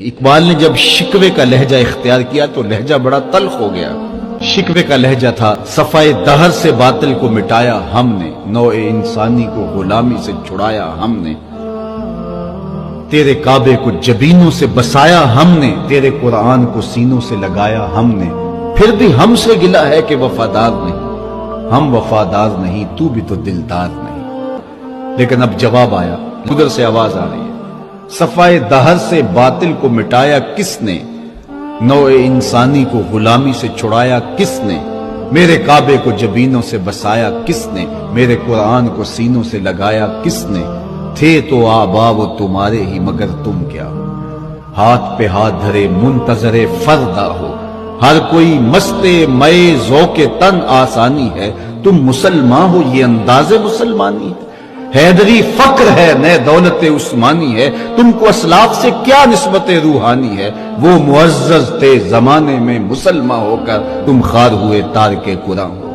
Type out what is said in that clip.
اقبال نے جب شکوے کا لہجہ اختیار کیا تو لہجہ بڑا تلخ ہو گیا۔ شکوے کا لہجہ تھا، صفائے دہر سے باطل کو مٹایا ہم نے، نوع انسانی کو غلامی سے چھڑایا ہم نے، تیرے کعبے کو جبینوں سے بسایا ہم نے، تیرے قرآن کو سینوں سے لگایا ہم نے، پھر بھی ہم سے گلہ ہے کہ وفادار نہیں، ہم وفادار نہیں، تو بھی تو دلدار نہیں۔ لیکن اب جواب آیا، ادھر سے آواز آ رہی ہے، صفائے دہر سے باطل کو مٹایا کس نے، نوع انسانی کو غلامی سے چھڑایا کس نے، میرے کعبے کو جبینوں سے بسایا کس نے، میرے قرآن کو سینوں سے لگایا کس نے، تھے تو آبا وہ تمہارے ہی مگر تم کیا ہو، ہاتھ پہ ہاتھ دھرے منتظر فردا ہو، ہر کوئی مستے مئے ذوق تن آسانی ہے، تم مسلمان ہو یہ انداز مسلمانی ہے، حیدری فقر ہے نئے دولت عثمانی ہے، تم کو اسلاف سے کیا نسبت روحانی ہے، وہ معزز تھے زمانے میں مسلمان ہو کر، تم خار ہوئے تارک قرآن ہو۔